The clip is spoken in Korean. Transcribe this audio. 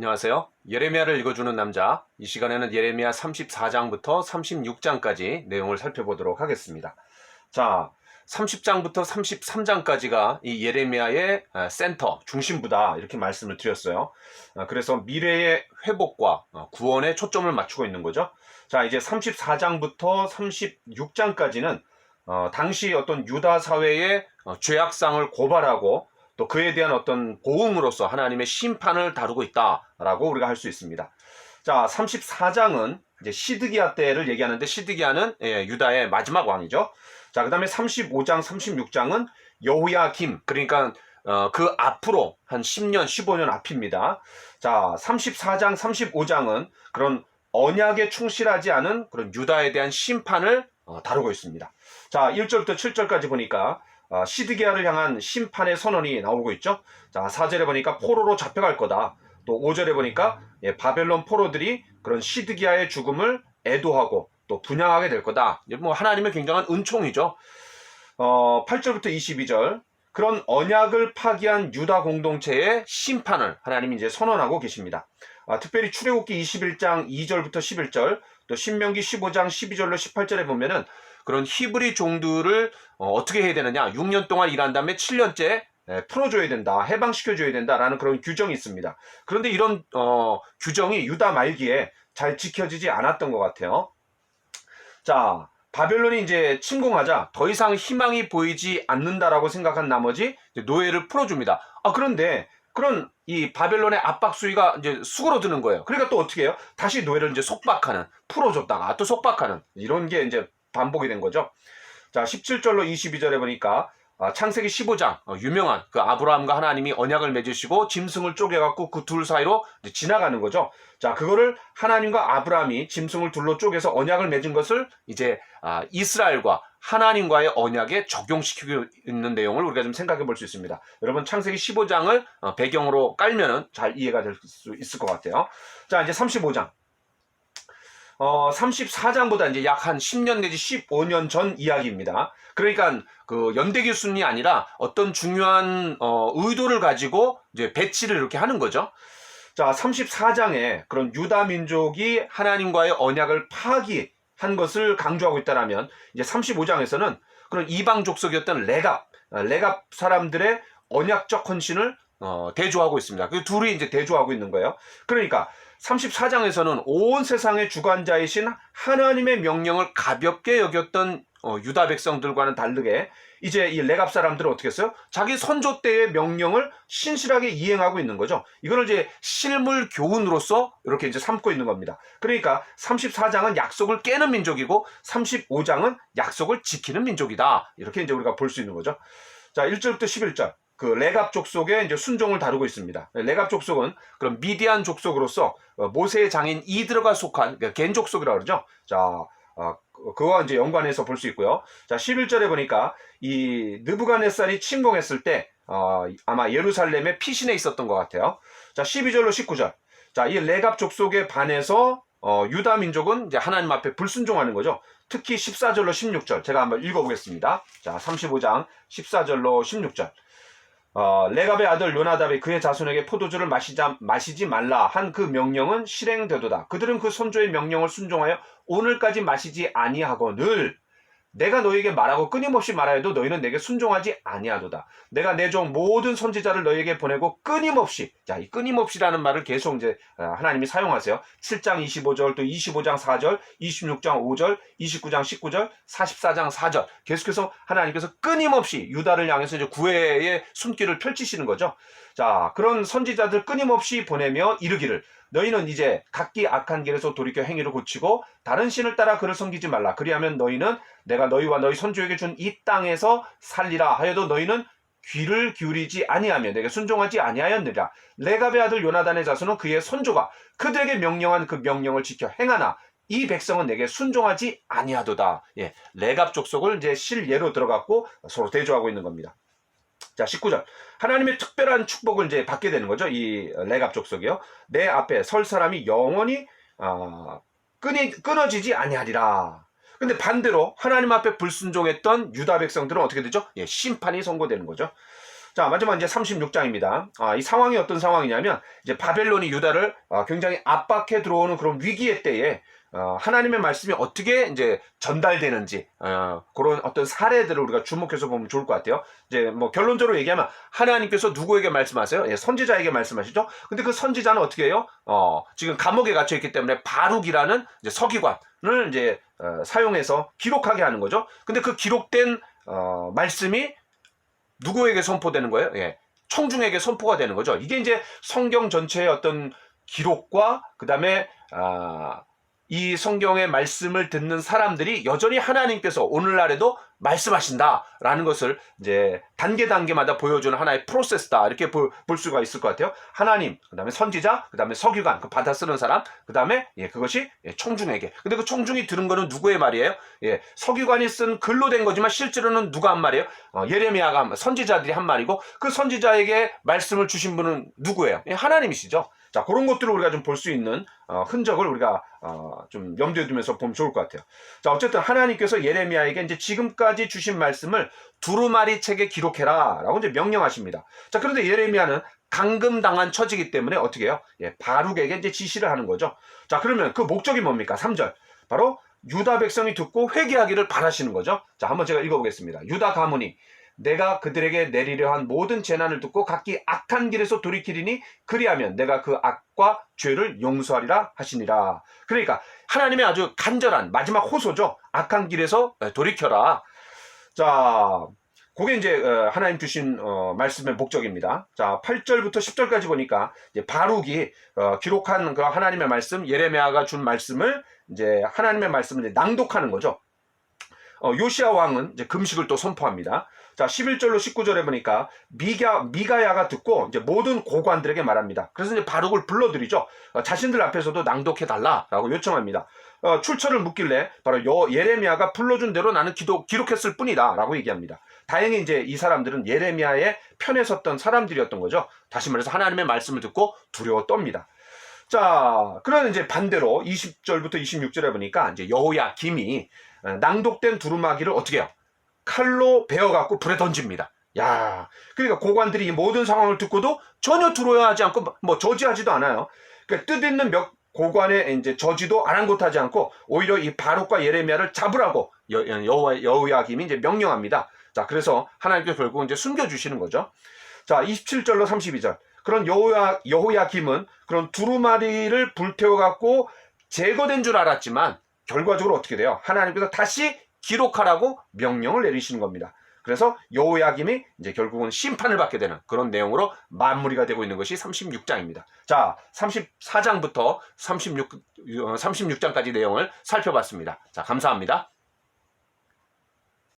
안녕하세요. 예레미야를 읽어주는 남자. 이 시간에는 예레미야 34장부터 36장까지 내용을 살펴보도록 하겠습니다. 자, 30장부터 33장까지가 이 예레미야의 센터, 중심부다 이렇게 말씀을 드렸어요. 그래서 미래의 회복과 구원에 초점을 맞추고 있는 거죠. 자, 이제 34장부터 36장까지는 당시 어떤 유다 사회의 죄악상을 고발하고 또 그에 대한 어떤 보응으로서 하나님의 심판을 다루고 있다라고 우리가 할 수 있습니다. 자, 34장은 이제 시드기야 때를 얘기하는데 시드기야는 유다의 마지막 왕이죠. 자, 그 다음에 35장, 36장은 여호야김, 그러니까 그 앞으로 한 10년, 15년 앞입니다. 자, 34장, 35장은 그런 언약에 충실하지 않은 그런 유다에 대한 심판을 다루고 있습니다. 자, 1절부터 7절까지 보니까 시드기야를 향한 심판의 선언이 나오고 있죠. 자, 4절에 보니까 포로로 잡혀갈 거다. 또 5절에 보니까 바벨론 포로들이 그런 시드기야의 죽음을 애도하고 또 분향하게 될 거다. 뭐 하나님의 굉장한 은총이죠. 8절부터 22절 그런 언약을 파기한 유다 공동체의 심판을 하나님이 이제 선언하고 계십니다. 특별히 출애굽기 21장 2절부터 11절 또 신명기 15장 12절로 18절에 보면은 그런 히브리 종들을 어떻게 해야 되느냐, 6년 동안 일한 다음에 7년째 풀어줘야 된다, 해방시켜줘야 된다라는 그런 규정이 있습니다. 그런데 이런 규정이 유다 말기에 잘 지켜지지 않았던 것 같아요. 자, 바벨론이 이제 침공하자 더 이상 희망이 보이지 않는다라고 생각한 나머지 노예를 풀어줍니다. 그런데 그런 이 바벨론의 압박 수위가 이제 수그러드는 거예요. 그러니까 또 어떻게 해요? 다시 노예를 이제 속박하는, 풀어줬다가 또 속박하는 이런 게 이제 반복이 된 거죠. 자, 17절로 22절에 보니까 창세기 15장 유명한 그 아브라함과 하나님이 언약을 맺으시고 짐승을 쪼개갖고 그 둘 사이로 지나가는 거죠. 자, 그거를 하나님과 아브라함이 짐승을 둘로 쪼개서 언약을 맺은 것을 이제 이스라엘과 하나님과의 언약에 적용시키고 있는 내용을 우리가 좀 생각해 볼 수 있습니다. 여러분 창세기 15장을 배경으로 깔면은 잘 이해가 될 수 있을 것 같아요. 자, 이제 35장. 34장보다 이제 약 한 10년 내지 15년 전 이야기입니다. 그러니까 그 연대기 순이 아니라 어떤 중요한 의도를 가지고 이제 배치를 이렇게 하는 거죠. 자, 34장에 그런 유다 민족이 하나님과의 언약을 파기한 것을 강조하고 있다라면 이제 35장에서는 그런 이방 족속이었던 레갑 사람들의 언약적 헌신을 대조하고 있습니다. 그 둘이 이제 대조하고 있는 거예요. 그러니까 34장에서는 온 세상의 주관자이신 하나님의 명령을 가볍게 여겼던 유다 백성들과는 다르게 이제 이 레갑 사람들은 어떻게 했어요? 자기 선조 때의 명령을 신실하게 이행하고 있는 거죠. 이거를 이제 실물 교훈으로서 이렇게 이제 삼고 있는 겁니다. 그러니까 34장은 약속을 깨는 민족이고 35장은 약속을 지키는 민족이다. 이렇게 이제 우리가 볼 수 있는 거죠. 자, 1절부터 11절. 그 레갑 족속의 이제 순종을 다루고 있습니다. 레갑 족속은 그런 미디안 족속으로서 모세의 장인 이드르가 속한 겐 족속이라고 그러죠. 자, 그와 이제 연관해서 볼 수 있고요. 자, 11절에 보니까 이 느부갓네살이 침공했을 때 아마 예루살렘의 피신에 있었던 것 같아요. 자, 12절로 19절. 자, 이 레갑 족속에 반해서 유다 민족은 이제 하나님 앞에 불순종하는 거죠. 특히 14절로 16절 제가 한번 읽어보겠습니다. 자, 35장 14절로 16절. 레갑의 아들 요나답이 그의 자손에게 포도주를 마시지 말라 한 그 명령은 실행되도다. 그들은 그 선조의 명령을 순종하여 오늘까지 마시지 아니하거늘 내가 너희에게 말하고 끊임없이 말하여도 너희는 내게 순종하지 아니하도다. 내가 내 종 모든 선지자를 너희에게 보내고 끊임없이, 자, 이 끊임없이라는 말을 계속 이제 하나님이 사용하세요. 7장 25절, 또 25장 4절, 26장 5절, 29장 19절, 44장 4절. 계속해서 하나님께서 끊임없이 유다를 향해서 이제 구애의 손길을 펼치시는 거죠. 자, 그런 선지자들 끊임없이 보내며 이르기를 너희는 이제 각기 악한 길에서 돌이켜 행위를 고치고 다른 신을 따라 그를 섬기지 말라. 그리하면 너희는 내가 너희와 너희 선조에게 준 이 땅에서 살리라 하여도 너희는 귀를 기울이지 아니하며 내게 순종하지 아니하였느니라. 레갑의 아들 요나단의 자손은 그의 선조가 그들에게 명령한 그 명령을 지켜 행하나 이 백성은 내게 순종하지 아니하도다. 예, 레갑 족속을 이제 실예로 들어갔고 서로 대조하고 있는 겁니다. 자, 19절. 하나님의 특별한 축복을 이제 받게 되는 거죠. 이 레갑 족속이요. 내 앞에 설 사람이 영원히 끊어지지 아니하리라. 근데 반대로 하나님 앞에 불순종했던 유다 백성들은 어떻게 되죠? 예, 심판이 선고되는 거죠. 자, 마지막 이제 36장입니다. 이 상황이 어떤 상황이냐면, 이제 바벨론이 유다를 굉장히 압박해 들어오는 그런 위기의 때에 하나님의 말씀이 어떻게 이제 전달되는지, 그런 어떤 사례들을 우리가 주목해서 보면 좋을 것 같아요. 이제 뭐 결론적으로 얘기하면 하나님께서 누구에게 말씀하세요? 예, 선지자에게 말씀하시죠. 근데 그 선지자는 어떻게 해요? 지금 감옥에 갇혀 있기 때문에 바룩이라는 이제 서기관을 이제 사용해서 기록하게 하는 거죠. 근데 그 기록된 말씀이 누구에게 선포되는 거예요? 예, 청중에게 선포가 되는 거죠. 이게 이제 성경 전체의 어떤 기록과 그 다음에 이 성경의 말씀을 듣는 사람들이 여전히 하나님께서 오늘날에도 말씀하신다라는 것을 이제 단계마다 보여주는 하나의 프로세스다, 이렇게 볼 수가 있을 것 같아요. 하나님, 그 다음에 선지자, 그 다음에 서기관, 그 받아 쓰는 사람, 그 다음에 그것이 청중에게. 근데 그 청중이 들은 거는 누구의 말이에요? 서기관이 쓴 글로 된 거지만 실제로는 누가 한 말이에요? 예레미야가 선지자들이 한 말이고, 그 선지자에게 말씀을 주신 분은 누구예요? 하나님이시죠. 자, 그런 것들을 우리가 좀 볼 수 있는 흔적을 우리가 좀 염두에 두면서 보면 좋을 것 같아요. 자, 어쨌든 하나님께서 예레미야에게 이제 지금까지 주신 말씀을 두루마리 책에 기록해라 라고 이제 명령하십니다. 자, 그런데 예레미야는 감금당한 처지이기 때문에 어떻게 해요? 바룩에게 이제 지시를 하는 거죠. 자, 그러면 그 목적이 뭡니까? 3절. 바로 유다 백성이 듣고 회개하기를 바라시는 거죠. 자, 한번 제가 읽어보겠습니다. 유다 가문이 내가 그들에게 내리려 한 모든 재난을 듣고 각기 악한 길에서 돌이키리니 그리하면 내가 그 악과 죄를 용서하리라 하시니라. 그러니까 하나님의 아주 간절한 마지막 호소죠. 악한 길에서 돌이켜라. 자, 그게 이제 하나님 주신 말씀의 목적입니다. 자, 8절부터 10절까지 보니까 이제 바룩이 기록한 그 하나님의 말씀, 예레미야가 준 말씀을 이제 하나님의 말씀을 이제 낭독하는 거죠. 요시야 왕은 이제 금식을 또 선포합니다. 자, 11절로 19절에 보니까 미가야가 듣고 이제 모든 고관들에게 말합니다. 그래서 이제 바룩을 불러들이죠. 자신들 앞에서도 낭독해달라라고 요청합니다. 출처를 묻길래 바로 예레미야가 불러준 대로 나는 기록했을 뿐이다라고 얘기합니다. 다행히 이제 이 사람들은 예레미야의 편에 섰던 사람들이었던 거죠. 다시 말해서 하나님의 말씀을 듣고 두려워 떱니다. 자, 그러나 이제 반대로 20절부터 26절에 보니까 이제 여호야김이 낭독된 두루마기를 어떻게 해요? 칼로 베어갖고 불에 던집니다. 야, 그러니까 고관들이 이 모든 상황을 듣고도 전혀 두려워하지 않고 뭐 저지하지도 않아요. 그러니까 뜻있는 고관의 이제 저지도 아랑곳하지 않고 오히려 이 바룩과 예레미야를 잡으라고 여호야김이 이제 명령합니다. 자, 그래서 하나님께서 결국 이제 숨겨주시는 거죠. 자, 27절로 32절. 그런 여호야김은 그런 두루마리를 불태워갖고 제거된 줄 알았지만 결과적으로 어떻게 돼요? 하나님께서 다시 기록하라고 명령을 내리시는 겁니다. 그래서 여호야김이 이제 결국은 심판을 받게 되는 그런 내용으로 마무리가 되고 있는 것이 36장입니다. 자, 34장부터 36장까지 내용을 살펴봤습니다. 자, 감사합니다.